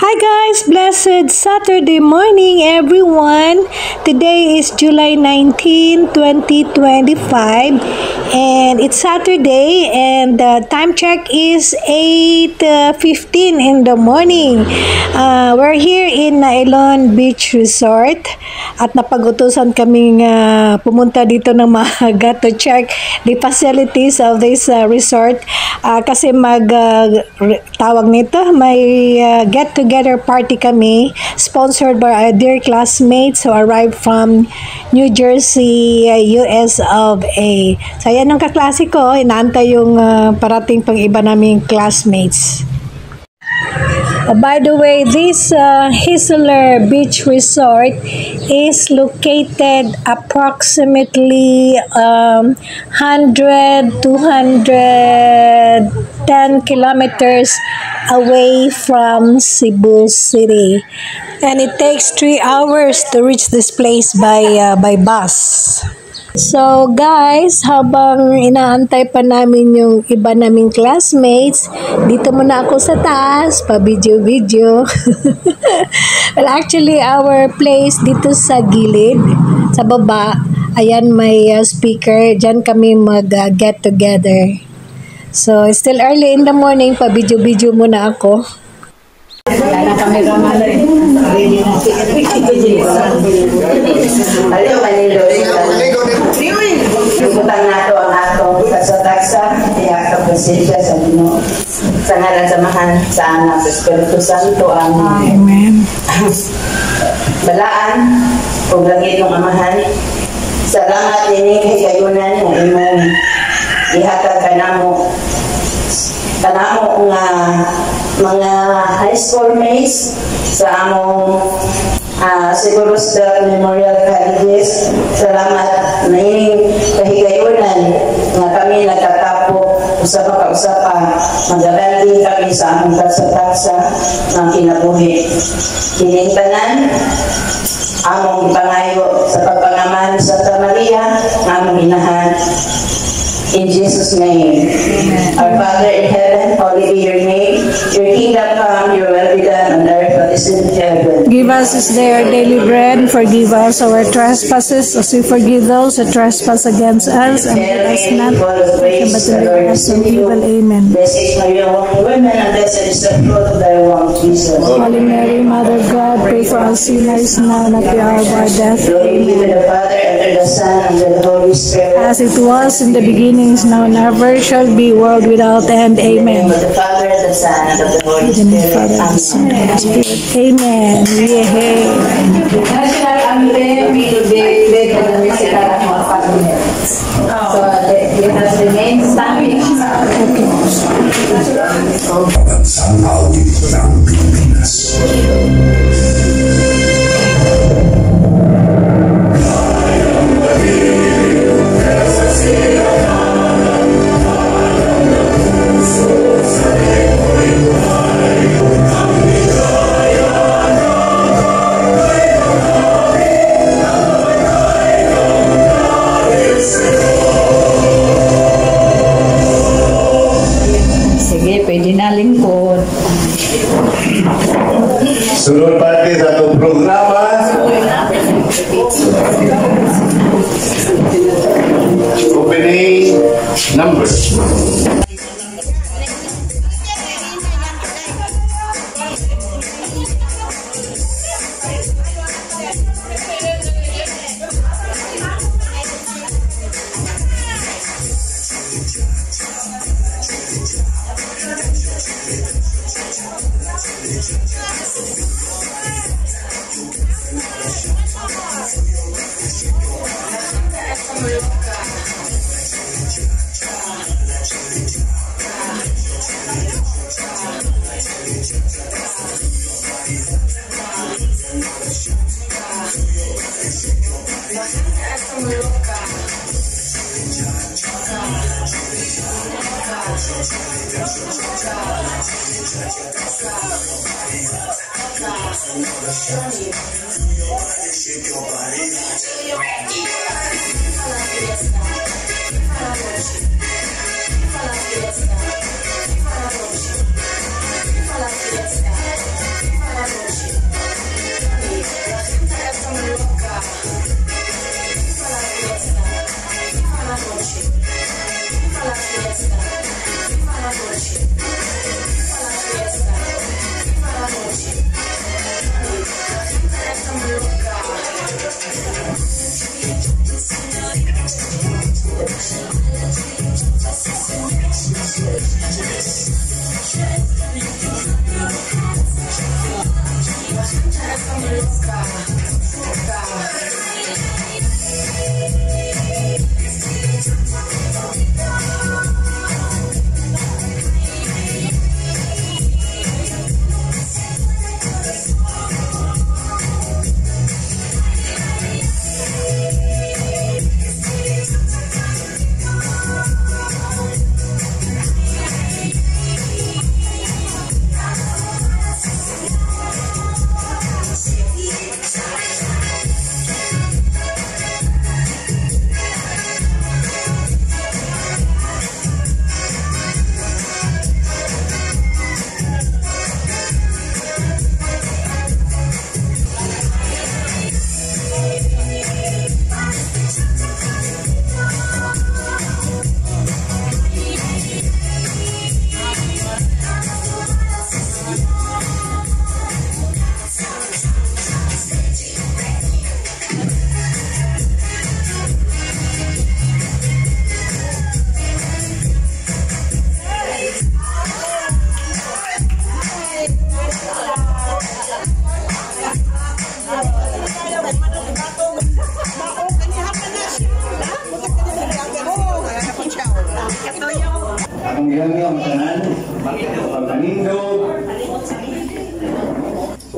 Hi guys, blessed Saturday morning everyone. Today is July 19, 2025 and it's Saturday and the time check is 8:15 in the morning. We're here in Nailon Beach Resort at napagutusan kaming pumunta dito ng maaga to check the facilities of this resort kasi tawag nito may get together party kami sponsored by our dear classmates who arrived from New Jersey, US of A. So yan ang kaklase ko, inaantay yung parating pang iba naming classmates. By the way, this Whistler Beach Resort is located approximately 100-210 kilometers away from Cebu City, and it takes 3 hours to reach this place by bus. So guys, habang inaantay pa namin yung iba naming classmates, dito muna ako sa taas, pa-video-video. Well, actually, our place dito sa gilid, sa baba, ayan may speaker, dyan kami mag-get together. So, it's still early in the morning, pa-video-video muna ako. Ibutan nato ang atong kasatagsa, iyakap pasensya sa Ginoo. Sa ngalan samahan sa Anak sa Espiritu Santo. Amen. Balaan ug langit ng Amahan. Salamat ini higayunan nga imong ihatag kanamo nga mga high school mates sa among siguro sa Memorial Colleges. Salamat na ining kahigayunan nga kami nagkatapo usapa magabandi kami sa among taksa ng kinabuhi. Kining tanan among ipangayo sa pagpangaman sa Santa Maria among inahan. In Jesus' name. Amen. Our Father in heaven, holy be your name. Your kingdom come, your will be done on earth as it is in heaven. Give us this day our daily bread, and forgive us our trespasses as we forgive those who trespass against us, and lead us not but deliver us from evil. Amen. Blessed are you among women, and blessed is the fruit of thy womb, Jesus. Holy Mary, Mother of God, pray for us sinners now and at the hour of our death. Glory be to the Father, and to the Son, and to the Holy Spirit. As it was in the beginning, now and ever shall be, world without end. Amen. The Father, the Son, and the Holy Spirit. Amen. Yay. National anthem will be led by the recital of our family. So let us remain standing. Pagbansang awit ng Pilipinas. Sunod parte sa itong programa. Opening number.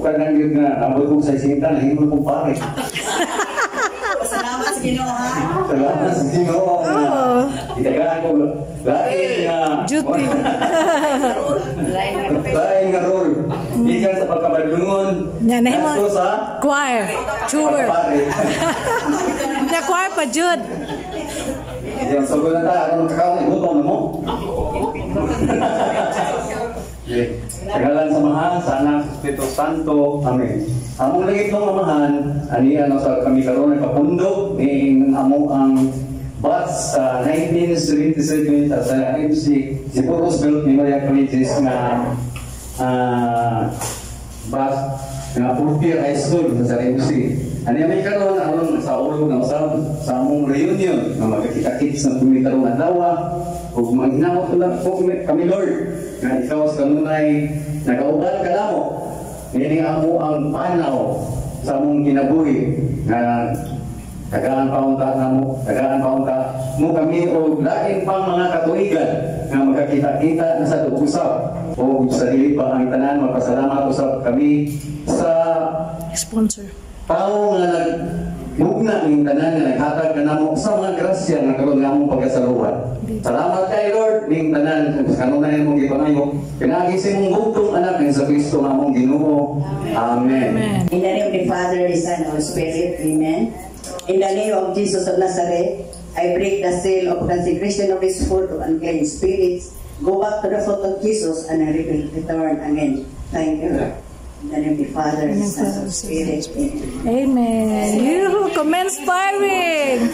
ka lang yun nga, abot ko sa isinta, nahimol kong pare. Salamat sa Ginoo ha. Salamat sa Ginoo. Itagaan ko, lain nga. Duty. Lain nga role. Ikan sa pagkabalungon. Yan, nahimol. Nasto sa Choir. Tour. pare. Na choir pa, Jud. Yang sabi na tayo, anong kakawin, gutom na mo? Okay. Tagalan sa mahan, sa anak, sa Espiritu Santo, Amen. Among langit ng mamahan, ani ano sa kami karon nagpapundo ni amo ang batch sa 1977 sa MC siguro Roosevelt Memorial Colleges nga batch nga 4th year high school sa MC. Ani may karon aron sa ulo ng sa among reunion nga magkita-kits ng kumita ron adlaw ug maghinawot na po kami Lord nga ikaw sa kanunay nagauban ka namo. Ini amo ang panaw sa among kinabuhi nga tagaan paunta namo, tagaan paunta mo kami o lain pang mga katuigan nga magkakita-kita na sa usap o sa dili pa ang tanan magpasalamat usap kami sa Sponsor. tao nga nagbugna ng tanan nga naghatag ka namo sa mga grasya nga karon nga among pagkasaluhan. Salamat kay Lord ning tanan kanunay mong gipangayo. Pinagi sa imong bugtong anak ng sa Kristo nga among Ginoo. Amen. In the name of the Father, the Son, and the Spirit. Amen. In the name of Jesus of Nazareth, I break the seal of consecration of this food of unclean spirits. Go back to the foot of Jesus and I will return again. Thank you. In the name of the Father, the Son, and the Spirit. Amen. You commence firing.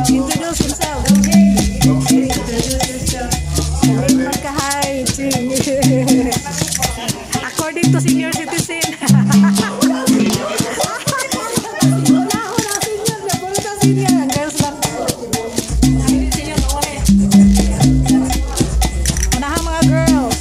Introduce himself. According to senior citizen. Unahan mga girls.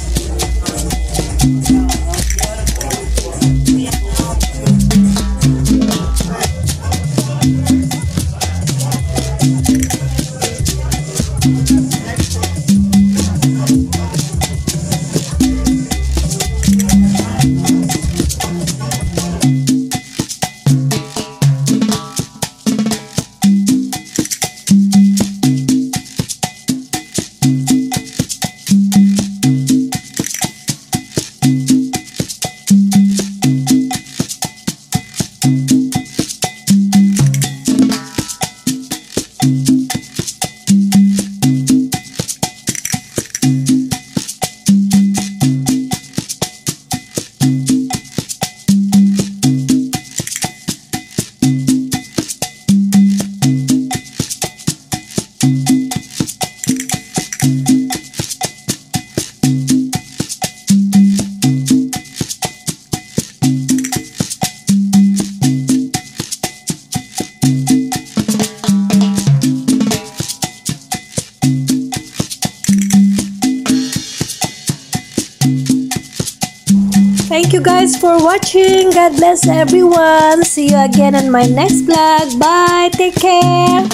Thank you guys for watching. God bless everyone. See you again on my next vlog. Bye. Take care.